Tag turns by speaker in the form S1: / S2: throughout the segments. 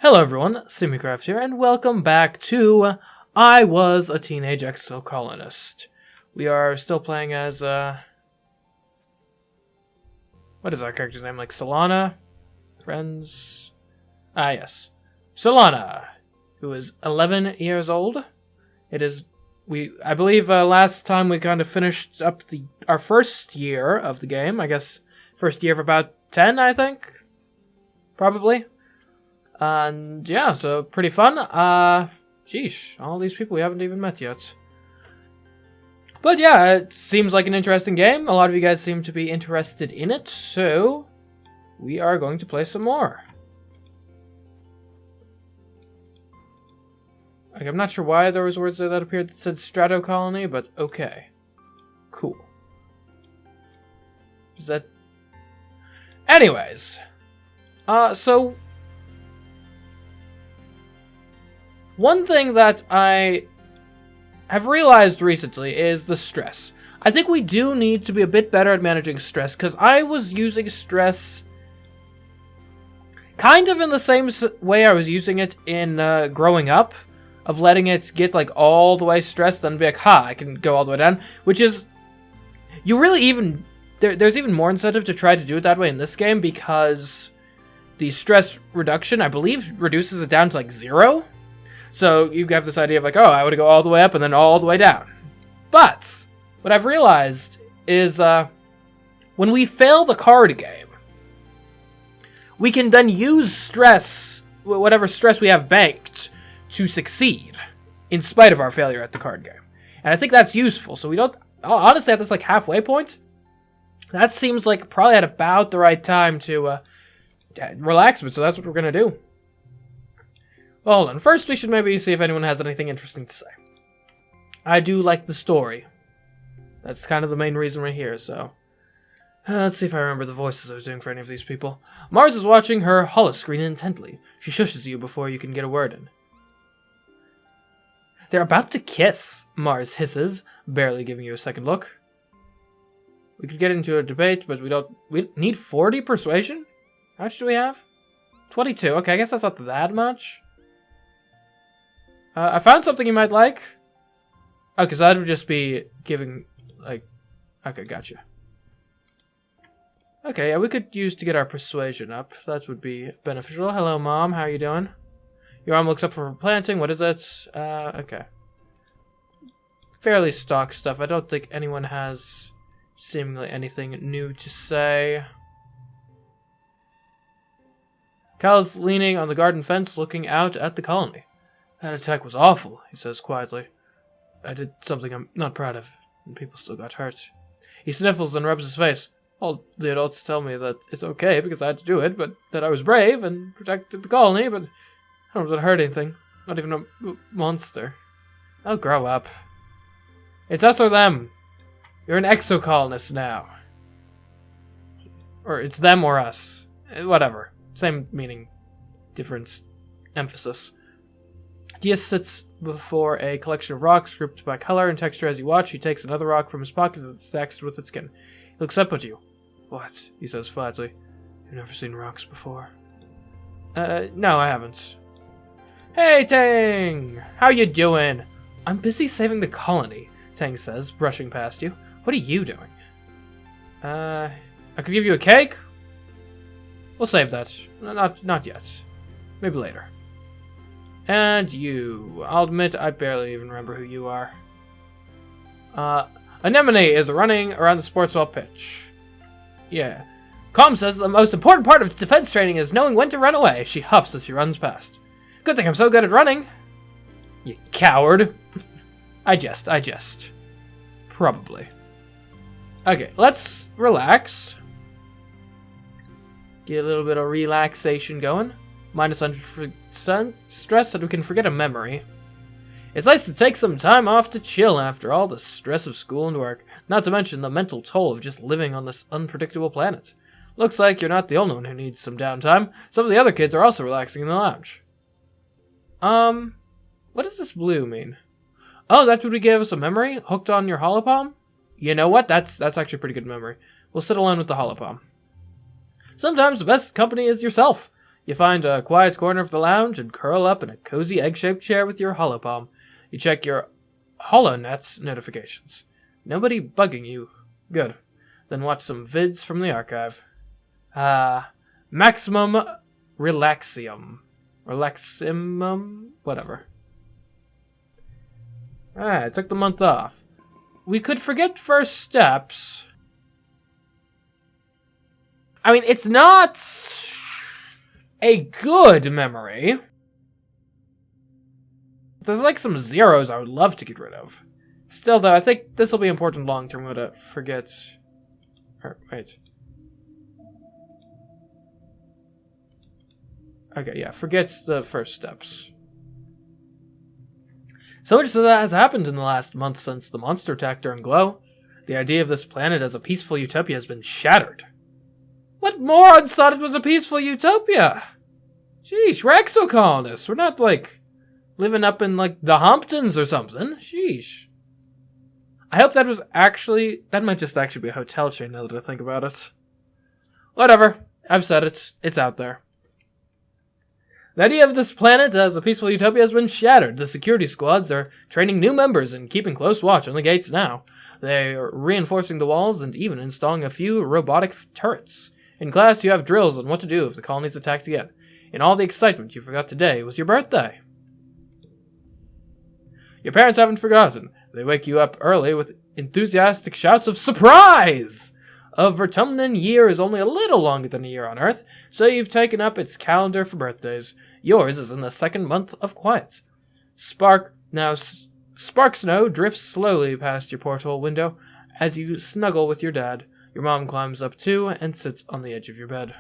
S1: Hello everyone, Simicraft here, and welcome back to I Was a Teenage Exocolonist. We are still playing as, what is our character's name? Like, Solana? Friends? Ah, yes. Solana, who is 11 years old. It is, I believe last time we kind of finished up our first year of the game. I guess first year of about 10, I think? Probably. And yeah, so pretty fun. Sheesh, all these people we haven't even met yet. But yeah, it seems like an interesting game. A lot of you guys seem to be interested in it, so we are going to play some more. Like, I'm not sure why there was words there that appeared that said Strato Colony, but okay. Cool. Is that... Anyways. So... One thing that I have realized recently is the stress. I think we do need to be a bit better at managing stress, because I was using stress kind of in the same way I was using it in growing up, of letting it get like all the way stressed, then be like, ha, I can go all the way down, which is, you really even, there's even more incentive to try to do it that way in this game, because the stress reduction, I believe, reduces it down to like 0. So you have this idea of like, oh, I want to go all the way up and then all the way down. But what I've realized is when we fail the card game, we can then use stress, whatever stress we have banked, to succeed in spite of our failure at the card game. And I think that's useful. So we don't, honestly, at this like halfway point, that seems like probably at about the right time to relax. But so that's what we're going to do. Well, hold on. First, we should maybe see if anyone has anything interesting to say. I do like the story. That's kind of the main reason we're here, so... let's see if I remember the voices I was doing for any of these people. Mars is watching her holoscreen intently. She shushes you before you can get a word in. They're about to kiss, Mars hisses, barely giving you a second look. We could get into a debate, but we need 40 persuasion? How much do we have? 22. Okay, I guess that's not that much. I found something you might like. Oh, because that would just be giving, like... Okay, gotcha. Okay, yeah, we could use to get our persuasion up. That would be beneficial. Hello, Mom. How are you doing? Your mom looks up for planting. What is it? Okay. Fairly stock stuff. I don't think anyone has seemingly anything new to say. Cal's leaning on the garden fence, looking out at the colony. That attack was awful, he says quietly. I did something I'm not proud of, and people still got hurt. He sniffles and rubs his face. All the adults tell me that it's okay because I had to do it, but that I was brave and protected the colony, but I don't know if it hurt anything. Not even a monster. I'll grow up. It's us or them. You're an exocolonist now. Or it's them or us. Whatever. Same meaning. Different emphasis. Diaz sits before a collection of rocks grouped by color and texture. As you watch, he takes another rock from his pocket and stacks it with its skin. He looks up at you. What? He says flatly. You've never seen rocks before. No, I haven't. Hey, Tang! How you doing? I'm busy saving the colony, Tang says, brushing past you. What are you doing? I could give you a cake? We'll save that. Not yet. Maybe later. And you. I'll admit I barely even remember who you are. Anemone is running around the sportswell pitch. Yeah. Com says the most important part of defense training is knowing when to run away. She huffs as she runs past. Good thing I'm so good at running. You coward. I jest. Probably. Okay, let's relax. Get a little bit of relaxation going. Minus 100% stress so we can forget a memory. It's nice to take some time off to chill after all the stress of school and work, not to mention the mental toll of just living on this unpredictable planet. Looks like you're not the only one who needs some downtime. Some of the other kids are also relaxing in the lounge. What does this blue mean? Oh, that's what we gave us a memory? Hooked on your holopalm? You know what? That's actually a pretty good memory. We'll sit alone with the holopalm. Sometimes the best company is yourself. You find a quiet corner of the lounge and curl up in a cozy egg-shaped chair with your holopalm. You check your HoloNets notifications. Nobody bugging you. Good. Then watch some vids from the archive. Maximum Relaximum. Whatever. Alright, I took the month off. We could forget first steps. I mean, it's not a good memory. There's like some zeros I would love to get rid of. Still, though, I think this will be important long term. I'm gonna forget. Or, wait. Okay, yeah, forget the first steps. So much that has happened in the last month since the monster attack during Glow. The idea of this planet as a peaceful utopia has been shattered. What morons thought it was a peaceful utopia? Sheesh, we're exocolonists. We're not, like, living up in, like, the Hamptons or something. Sheesh. I hope that was actually... That might just actually be a hotel chain now that I think about it. Whatever. I've said it. It's out there. The idea of this planet as a peaceful utopia has been shattered. The security squads are training new members and keeping close watch on the gates now. They are reinforcing the walls and even installing a few robotic turrets. In class, you have drills on what to do if the colony's attacked again. In all the excitement, you forgot today was your birthday. Your parents haven't forgotten. They wake you up early with enthusiastic shouts of surprise! A Vertumnan year is only a little longer than a year on Earth, so you've taken up its calendar for birthdays. Yours is in the second month of quiet. Spark snow drifts slowly past your porthole window as you snuggle with your dad. Your mom climbs up too and sits on the edge of your bed.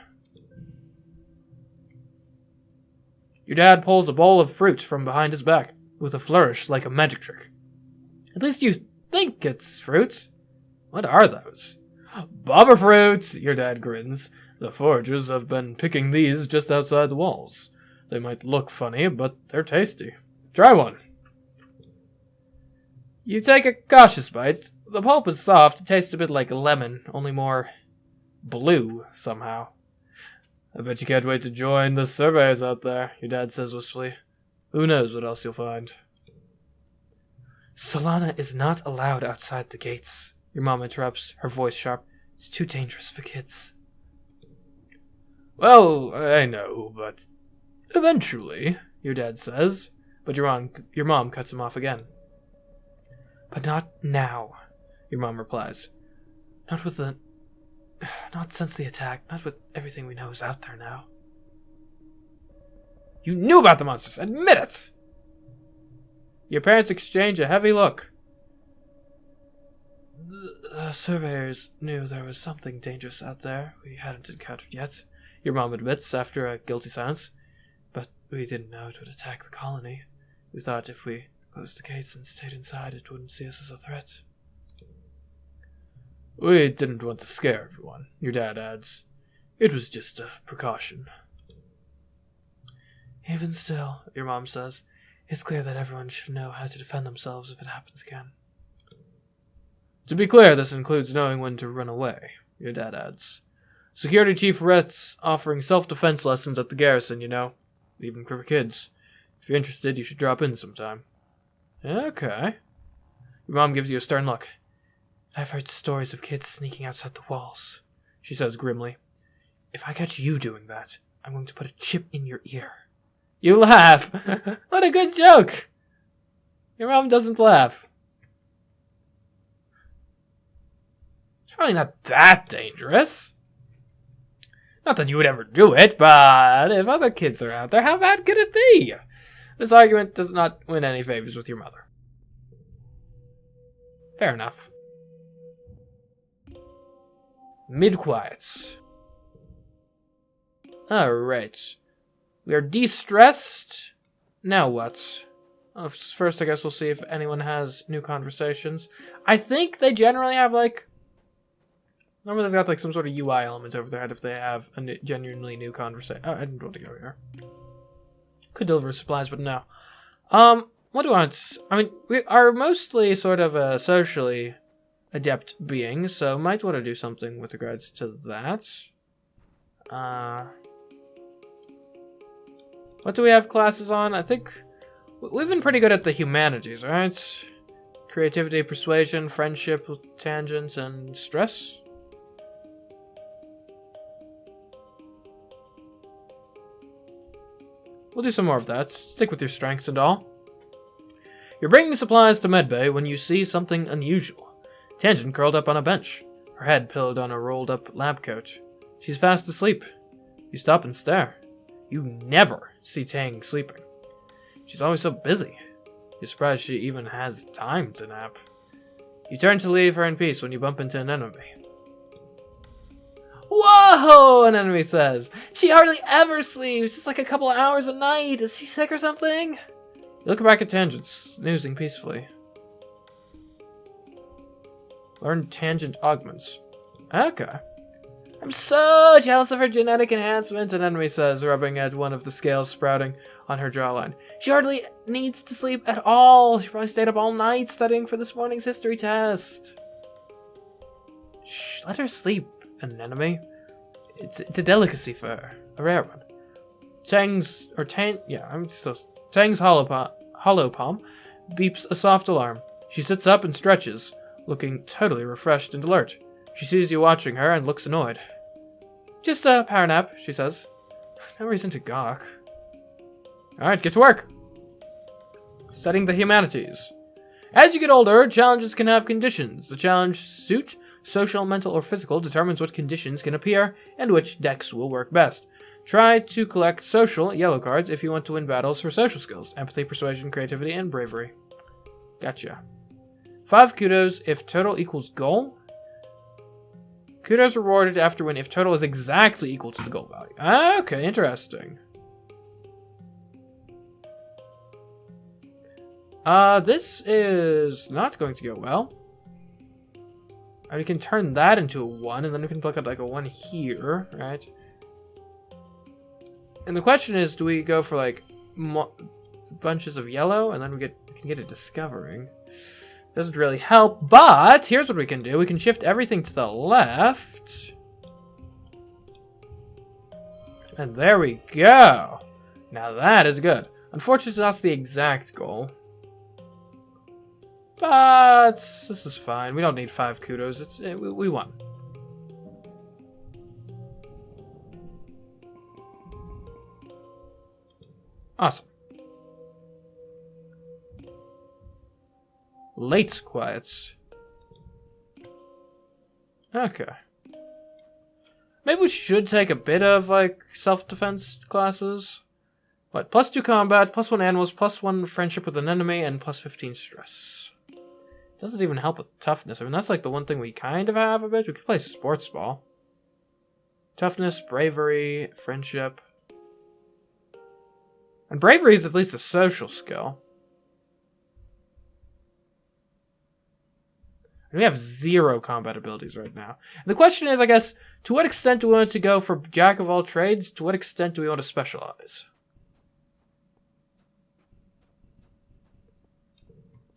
S1: Your dad pulls a bowl of fruit from behind his back with a flourish like a magic trick. At least you think it's fruit. What are those? Bomber fruit! Your dad grins. The foragers have been picking these just outside the walls. They might look funny, but they're tasty. Try one. You take a cautious bite. The pulp is soft. It tastes a bit like lemon, only more blue somehow. I bet you can't wait to join the surveyors out there, your dad says wistfully. Who knows what else you'll find. Solana is not allowed outside the gates, your mom interrupts, her voice sharp. It's too dangerous for kids. Well, I know, but eventually, your dad says. But your mom cuts him off again. But not now, your mom replies. Not since the attack, not with everything we know is out there now. You knew about the monsters, admit it! Your parents exchange a heavy look. The surveyors knew there was something dangerous out there we hadn't encountered yet, your mom admits after a guilty silence. But we didn't know it would attack the colony. We thought if we closed the gates and stayed inside, it wouldn't see us as a threat. We didn't want to scare everyone, your dad adds. It was just a precaution. Even still, your mom says, it's clear that everyone should know how to defend themselves if it happens again. To be clear, this includes knowing when to run away, your dad adds. Security Chief Rhett's offering self-defense lessons at the garrison, you know, even for kids. If you're interested, you should drop in sometime. Okay. Your mom gives you a stern look. I've heard stories of kids sneaking outside the walls, she says grimly. If I catch you doing that, I'm going to put a chip in your ear. You laugh! What a good joke! Your mom doesn't laugh. It's probably not that dangerous. Not that you would ever do it, but if other kids are out there, how bad could it be? This argument does not win any favors with your mother. Fair enough. Mid-quiets. Alright. We are de-stressed. Now what? First, I guess we'll see if anyone has new conversations. I think they generally have, like... Normally they've got, like, some sort of UI element over their head if they have a genuinely new conversation. Oh, I didn't want to go here. Could deliver supplies, but no. What do I want? I mean, we are mostly sort of a socially adept beings, so might want to do something with regards to that. What do we have classes on? I think we've been pretty good at the humanities, right? Creativity, persuasion, friendship, tangents, and stress. We'll do some more of that. Stick with your strengths and all. You're bringing supplies to medbay when you see something unusual. Tangent curled up on a bench, her head pillowed on a rolled-up lab coat. She's fast asleep. You stop and stare. You never see Tang sleeping. She's always so busy. You're surprised she even has time to nap. You turn to leave her in peace when you bump into an enemy. Whoa! An enemy says. She hardly ever sleeps, just like a couple of hours a night. Is she sick or something? You look back at Tangent, snoozing peacefully. Learn Tangent augments. Okay. I'm so jealous of her genetic enhancements, an enemy says, rubbing at one of the scales sprouting on her jawline. She hardly needs to sleep at all. She probably stayed up all night studying for this morning's history test. Shh, let her sleep, an enemy. It's a delicacy for her, a rare one. Tang's hollow palm beeps a soft alarm. She sits up and stretches, looking totally refreshed and alert. She sees you watching her and looks annoyed. Just a power nap, she says. No reason to gawk. Alright, get to work. Studying the humanities. As you get older, challenges can have conditions. The challenge suit, social, mental, or physical, determines what conditions can appear and which decks will work best. Try to collect social, yellow cards, if you want to win battles for social skills. Empathy, persuasion, creativity, and bravery. Gotcha. 5 kudos if total equals goal. Kudos rewarded after win if total is exactly equal to the goal value. Okay, interesting. This is not going to go well. We can turn that into a 1, and then we can pluck up like a 1 here, right? And the question is, do we go for like bunches of yellow, and then we can get a discovering? Doesn't really help, but here's what we can do. We can shift everything to the left. And there we go. Now that is good. Unfortunately, that's the exact goal. But this is fine. We don't need 5 kudos. We won. Awesome. Late quiets. Okay. Maybe we should take a bit of, like, self-defense classes. What? +2 combat, +1 animals, +1 friendship with an enemy, and +15 stress. Doesn't even help with toughness. I mean, that's like the one thing we kind of have a bit. We could play sports ball. Toughness, bravery, friendship. And bravery is at least a social skill. And we have 0 combat abilities right now. And the question is, I guess, to what extent do we want to go for jack of all trades? To what extent do we want to specialize?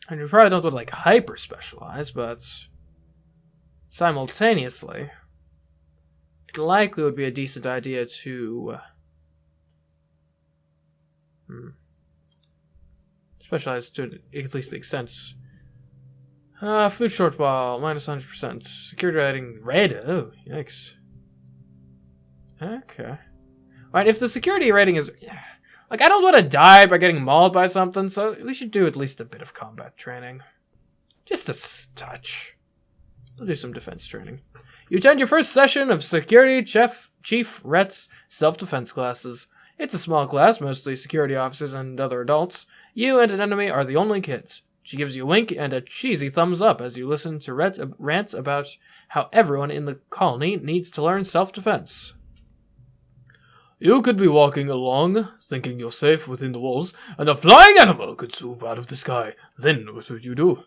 S1: And we probably don't want to, like, hyper specialize, but simultaneously, it likely would be a decent idea to specialize to at least the extent. Food shortfall, -100%. Security rating, red. Oh, yikes. Okay. Alright, if the security rating is... Like, I don't want to die by getting mauled by something, so we should do at least a bit of combat training. Just a touch. We'll do some defense training. You attend your first session of Security Chief Rhett's self-defense classes. It's a small class, mostly security officers and other adults. You and an enemy are the only kids. She gives you a wink and a cheesy thumbs up as you listen to Rhett rant about how everyone in the colony needs to learn self-defense. You could be walking along, thinking you're safe within the walls, and a flying animal could swoop out of the sky. Then what would you do?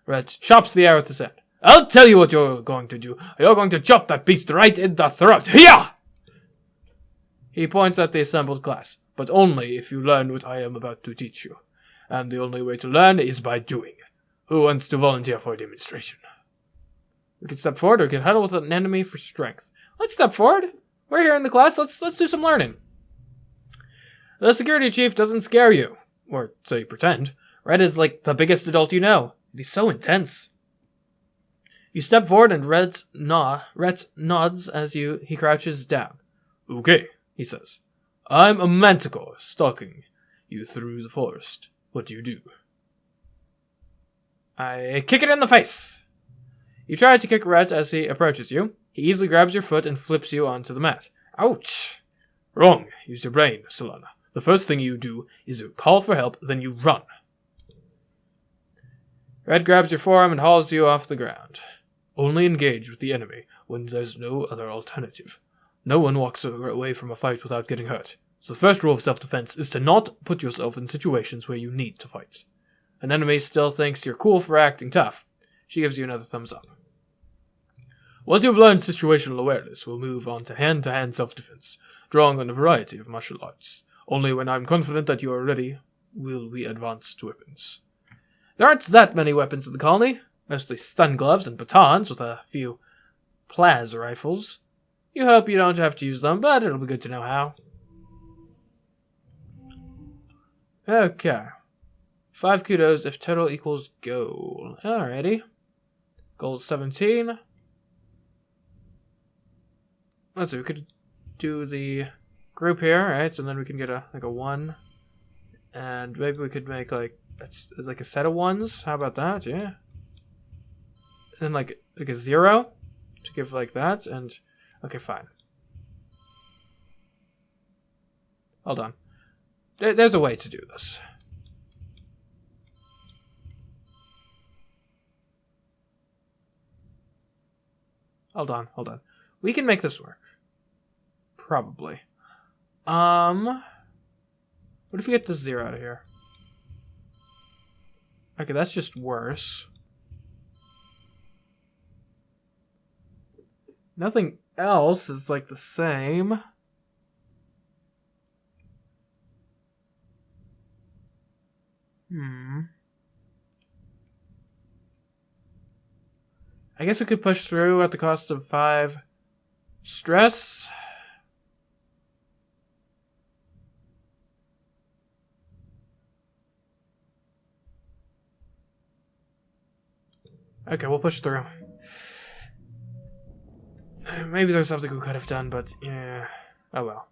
S1: Rhett chops the air with his hand. I'll tell you what you're going to do. You're going to chop that beast right in the throat. Hiya! He points at the assembled class, but only if you learn what I am about to teach you. And the only way to learn is by doing. Who wants to volunteer for a demonstration? We can step forward or we can huddle with an enemy for strength. Let's step forward. We're here in the class. Let's do some learning. The security chief doesn't scare you. Or so you pretend. Red is like the biggest adult you know. He's so intense. You step forward and Ret nods as he crouches down. Okay, he says. I'm a manticore stalking you through the forest. What do you do? I kick it in the face. You try to kick Ret as he approaches you. He easily grabs your foot and flips you onto the mat. Ouch! Wrong. Use your brain, Solana. The first thing you do is you call for help, then you run. Red grabs your forearm and hauls you off the ground. Only engage with the enemy when there's no other alternative. No one walks away from a fight without getting hurt. So the first rule of self-defense is to not put yourself in situations where you need to fight. An enemy still thinks you're cool for acting tough. She gives you another thumbs up. Once you've learned situational awareness, we'll move on to hand-to-hand self-defense, drawing on a variety of martial arts. Only when I'm confident that you are ready will we advance to weapons. There aren't that many weapons in the colony, mostly stun gloves and batons with a few plas rifles. You hope you don't have to use them, but it'll be good to know how. Okay. 5 kudos if total equals gold. Alrighty. Gold 17. Let's see, we could do the group here, right? And then we can get a 1. And maybe we could make like a set of 1s. How about that? Yeah. And then like a 0 to give like that. And okay, fine. Hold on. There's a way to do this. Hold on. We can make this work. Probably. What if we get the 0 out of here? Okay, that's just worse. Nothing else is like the same. I guess we could push through at the cost of 5 stress. Okay, we'll push through. Maybe there's something we could have done, but yeah. Oh well.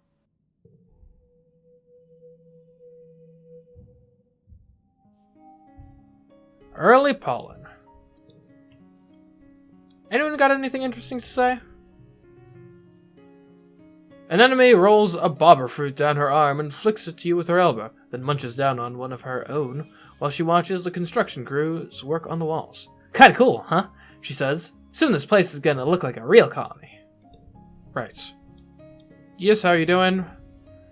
S1: Early pollen. Anyone got anything interesting to say? An enemy rolls a bobber fruit down her arm and flicks it to you with her elbow, then munches down on one of her own while she watches the construction crews work on the walls. Kinda cool, huh? She says. Soon this place is gonna look like a real colony. Right. Yes, how you doing?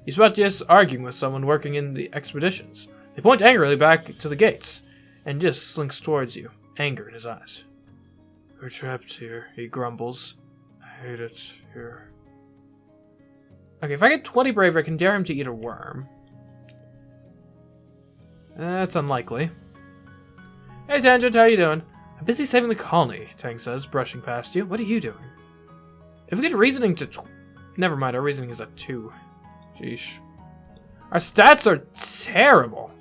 S1: You spot Yes arguing with someone working in the expeditions. They point angrily back to the gates, and Yes slinks towards you, anger in his eyes. We're trapped here, he grumbles. I hate it here. Okay, if I get 20 bravery, I can dare him to eat a worm. That's unlikely. Hey Tangent, how you doing? I'm busy saving the colony, Tang says, brushing past you. What are you doing? If we get reasoning to... Never mind, our reasoning is at 2. Sheesh. Our stats are terrible.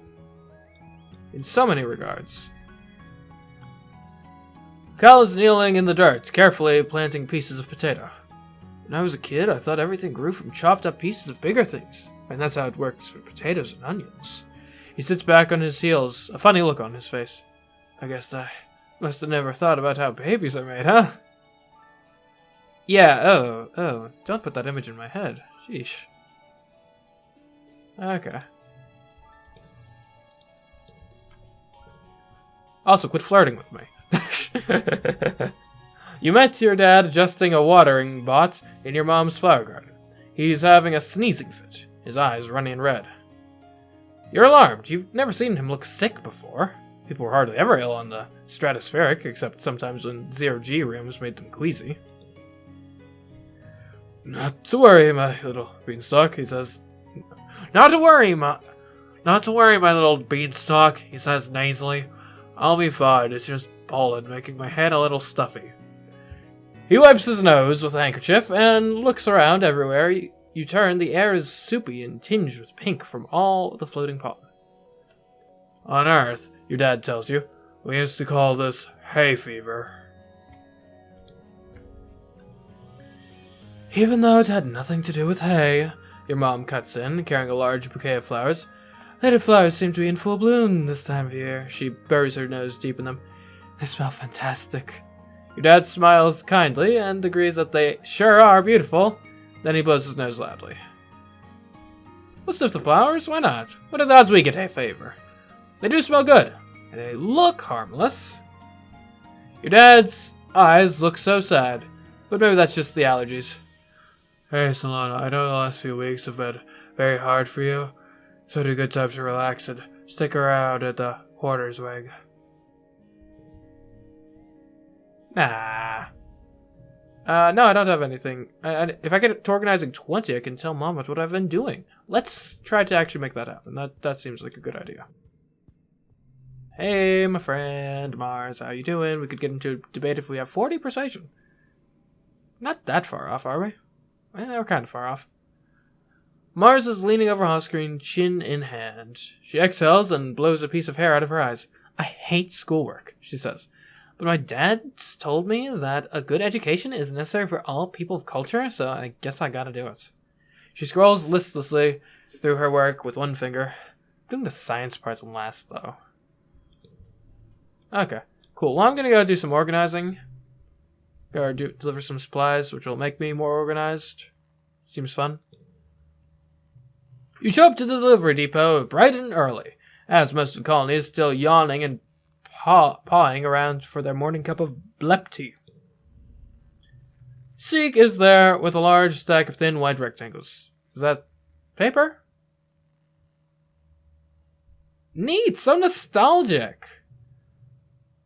S1: In so many regards. Cal is kneeling in the dirt, carefully planting pieces of potato. When I was a kid, I thought everything grew from chopped up pieces of bigger things. And that's how it works for potatoes and onions. He sits back on his heels, a funny look on his face. I guess I must have never thought about how babies are made, huh? Yeah, oh, don't put that image in my head. Sheesh. Okay. Also, quit flirting with me. You met your dad adjusting a watering pot in your mom's flower garden. He's having a sneezing fit, his eyes running red. You're alarmed. You've never seen him look sick before. People were hardly ever ill on the stratospheric, except sometimes when zero-G rooms made them queasy. Not to worry, my little beanstalk, he says. Not to worry, my little beanstalk, he says nasally. I'll be fine. It's just pollen making my head a little stuffy. He wipes his nose with a handkerchief and looks around everywhere. you turn, the air is soupy and tinged with pink from all the floating pollen. On Earth, your dad tells you, we used to call this hay fever. Even though it had nothing to do with hay, your mom cuts in, carrying a large bouquet of flowers. Native flowers seem to be in full bloom this time of year. She buries her nose deep in them. They smell fantastic. Your dad smiles kindly and agrees that they sure are beautiful. Then he blows his nose loudly. We'll sniff the flowers, why not? What are the odds we get hay fever? They do smell good, and they look harmless. Your dad's eyes look so sad, but maybe that's just the allergies. Hey, Solana, I know the last few weeks have been very hard for you, so it'd be a good time to relax and stick around at the quarters wing. Nah. No, I don't have anything. If I get to organizing 20, I can tell Mom what I've been doing. Let's try to actually make that happen. That seems like a good idea. Hey, my friend Mars, how you doing? We could get into a debate if we have 40 persuasion. Not that far off, are we? We're kind of far off. Mars is leaning over her screen, chin in hand. She exhales and blows a piece of hair out of her eyes. I hate schoolwork, she says. But my dad's told me that a good education is necessary for all people of culture, so I guess I gotta do it. She scrolls listlessly through her work with one finger. Doing the science parts last, though. Okay, cool. Well, I'm gonna go do some organizing. Go deliver some supplies, which will make me more organized. Seems fun. You show up to the delivery depot bright and early, as most of the colony is still yawning and pawing around for their morning cup of blep tea. Seek is there with a large stack of thin white rectangles. Is that paper? Neat, so nostalgic.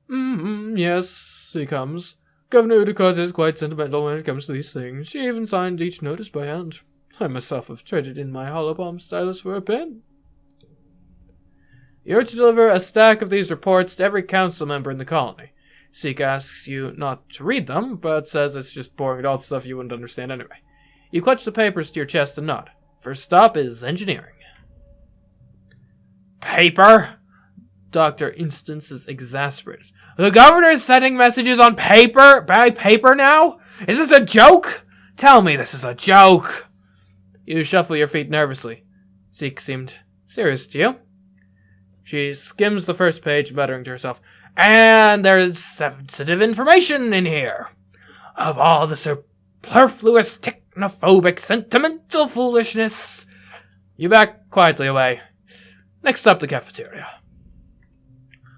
S1: Yes, he comes. Governor Uticott is quite sentimental when it comes to these things. She even signed each notice by hand. I myself have traded in my hollow palm stylus for a pen. You're to deliver a stack of these reports to every council member in the colony. Seek asks you not to read them, but says it's just boring adult stuff you wouldn't understand anyway. You clutch the papers to your chest and nod. First stop is engineering. Paper? Dr. Instance is exasperated. The governor is sending messages on paper? By paper now? Is this a joke? Tell me this is a joke. You shuffle your feet nervously. Zeke seemed serious to you. She skims the first page, muttering to herself, and there's sensitive information in here. Of all the superfluous, technophobic, sentimental foolishness. You back quietly away. Next up, the cafeteria.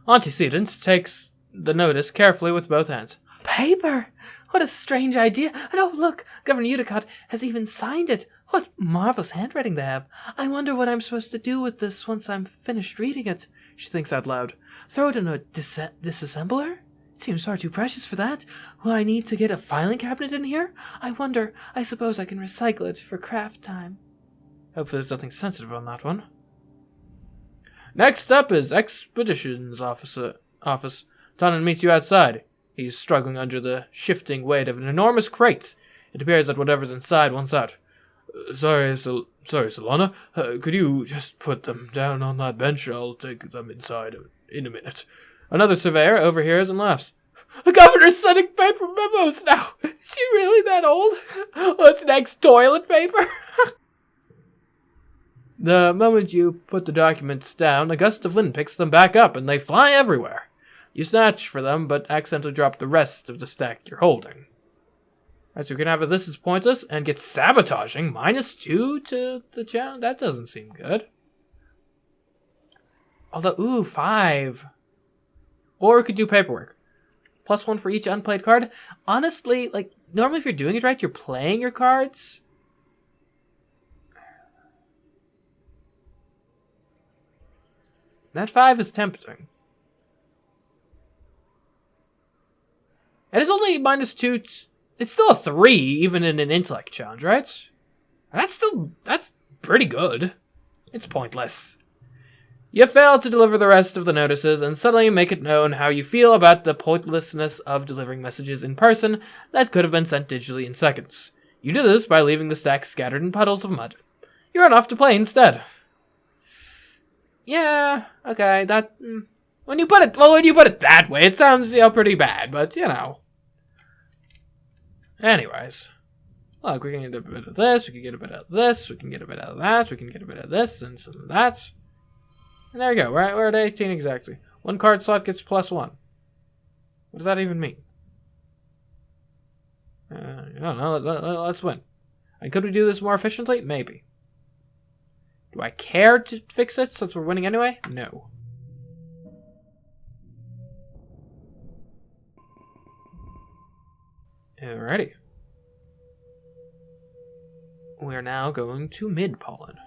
S1: Antecedent takes the notice carefully with both hands. Paper? What a strange idea. And oh, look, Governor Uticott has even signed it. What marvelous handwriting they have. I wonder what I'm supposed to do with this once I'm finished reading it, she thinks out loud. Throw it in a disassembler? It seems far too precious for that. Will I need to get a filing cabinet in here? I suppose I can recycle it for craft time. Hopefully there's nothing sensitive on that one. Next up is Expeditions Office. Tannen meets you outside. He's struggling under the shifting weight of an enormous crate. It appears that whatever's inside wants out. Sorry, Solana. Could you just put them down on that bench? I'll take them inside in a minute. Another surveyor overhears and laughs. The governor's sending paper memos now. Is she really that old? What's next, toilet paper? The moment you put the documents down, a gust of wind picks them back up, and they fly everywhere. You snatch for them, but accidentally drop the rest of the stack you're holding. Alright, so we can have this is pointless, and get sabotaging, -2 to the challenge. That doesn't seem good. Although, 5. Or we could do paperwork. +1 for each unplayed card. Honestly, normally if you're doing it right, you're playing your cards. That 5 is tempting. It is only -2. It's still a 3, even in an intellect challenge, right? That's pretty good. It's pointless. You fail to deliver the rest of the notices and suddenly make it known how you feel about the pointlessness of delivering messages in person that could have been sent digitally in seconds. You do this by leaving the stacks scattered in puddles of mud. You run off to play instead. Yeah, okay, that... When you put it that way, it sounds, pretty bad, but, Anyways. Look, we can get a bit of this, we can get a bit of this, we can get a bit of that, we can get a bit of this, and some of that. And there we go, we're at 18 exactly. One card slot gets +1. What does that even mean? I don't know, let's win. And could we do this more efficiently? Maybe. Do I care to fix it since we're winning anyway? No. Alrighty. We're now going to mid-pollen.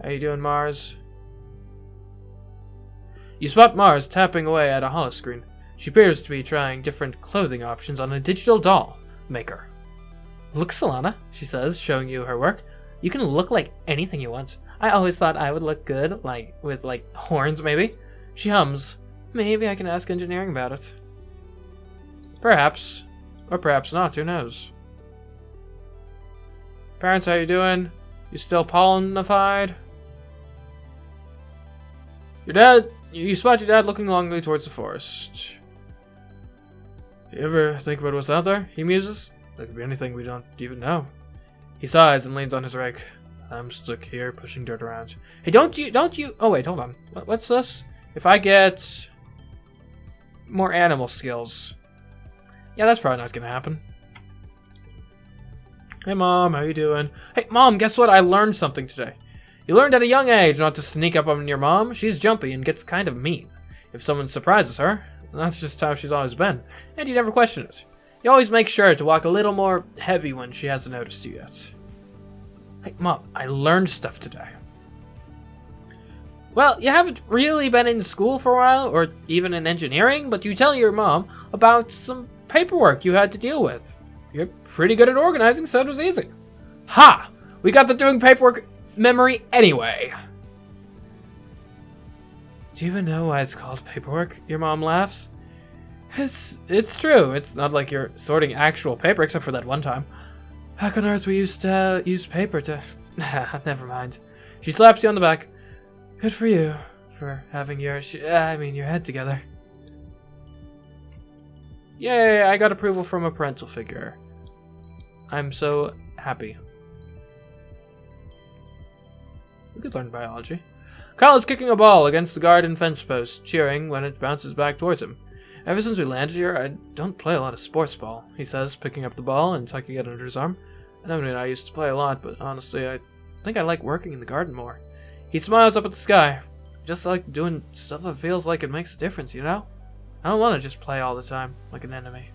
S1: How you doing, Mars? You spot Mars tapping away at a holoscreen. She appears to be trying different clothing options on a digital doll maker. Look, Solana, she says, showing you her work. You can look like anything you want. I always thought I would look good, with horns, maybe. She hums. Maybe I can ask engineering about it. Perhaps. Or perhaps not, who knows? Parents, how you doing? You still pollenified? Your dad... You spot your dad looking longingly towards the forest. You ever think about what's out there? He muses. There could be anything we don't even know. He sighs and leans on his rake. I'm stuck here pushing dirt around. Hey, don't you... Oh, wait, hold on. What's this? If I get... more animal skills. Yeah, that's probably not gonna happen. Hey, Mom, how you doing? Hey, Mom, guess what? I learned something today. You learned at a young age not to sneak up on your mom. She's jumpy and gets kind of mean. If someone surprises her, that's just how she's always been. And you never question it. You always make sure to walk a little more heavy when she hasn't noticed you yet. Hey, Mom, I learned stuff today. Well, you haven't really been in school for a while, or even in engineering, but you tell your mom about some paperwork you had to deal with. You're pretty good at organizing, so it was easy. Ha! We got the doing paperwork memory anyway. Do you even know why it's called paperwork? Your mom laughs. It's true. It's not like you're sorting actual paper, except for that one time. Back on Earth, we used to use paper to... Never mind. She slaps you on the back. Good for you for having your head together. Yay, I got approval from a parental figure. I'm so happy. We could learn biology. Kyle is kicking a ball against the garden fence post, cheering when it bounces back towards him. Ever since we landed here, I don't play a lot of sports ball, he says, picking up the ball and tucking it under his arm. I mean, I used to play a lot, but honestly, I think I like working in the garden more. He smiles up at the sky. Just like doing stuff that feels like it makes a difference, you know? I don't want to just play all the time, like an enemy.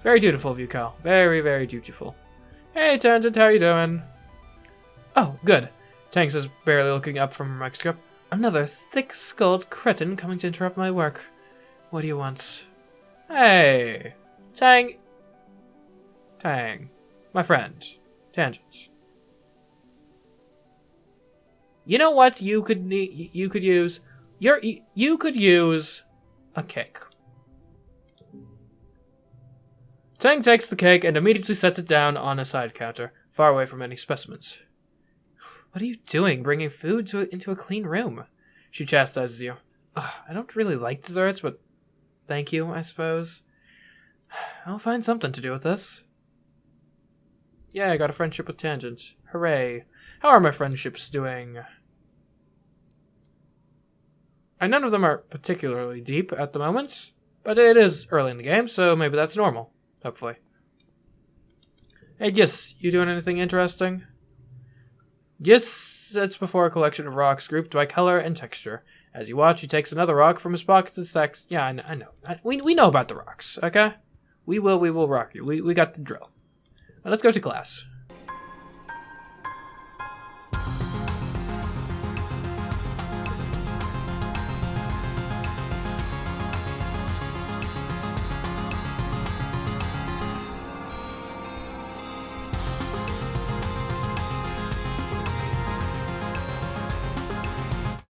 S1: Very dutiful of you, Kyle. Very, very dutiful. Hey, Tangent, how you doing? Oh, good. Tang says, barely looking up from her microscope. Another thick-skulled cretin coming to interrupt my work. What do you want? Hey, Tang. My friend. Tangent. You know what you could use? You could use a cake. Tang takes the cake and immediately sets it down on a side counter, far away from any specimens. What are you doing, bringing food into a clean room? She chastises you. Ugh, I don't really like desserts, but thank you, I suppose. I'll find something to do with this. Yeah, I got a friendship with Tangent. Hooray. How are my friendships doing? And none of them are particularly deep at the moment, but it is early in the game, so maybe that's normal, hopefully. Hey, Gis, you doing anything interesting? Gis sits before a collection of rocks grouped by color and texture. As you watch, he takes another rock from his pocket and stacks... Yeah, I know. We know about the rocks, okay? We will rock you. We got the drill. Now let's go to class.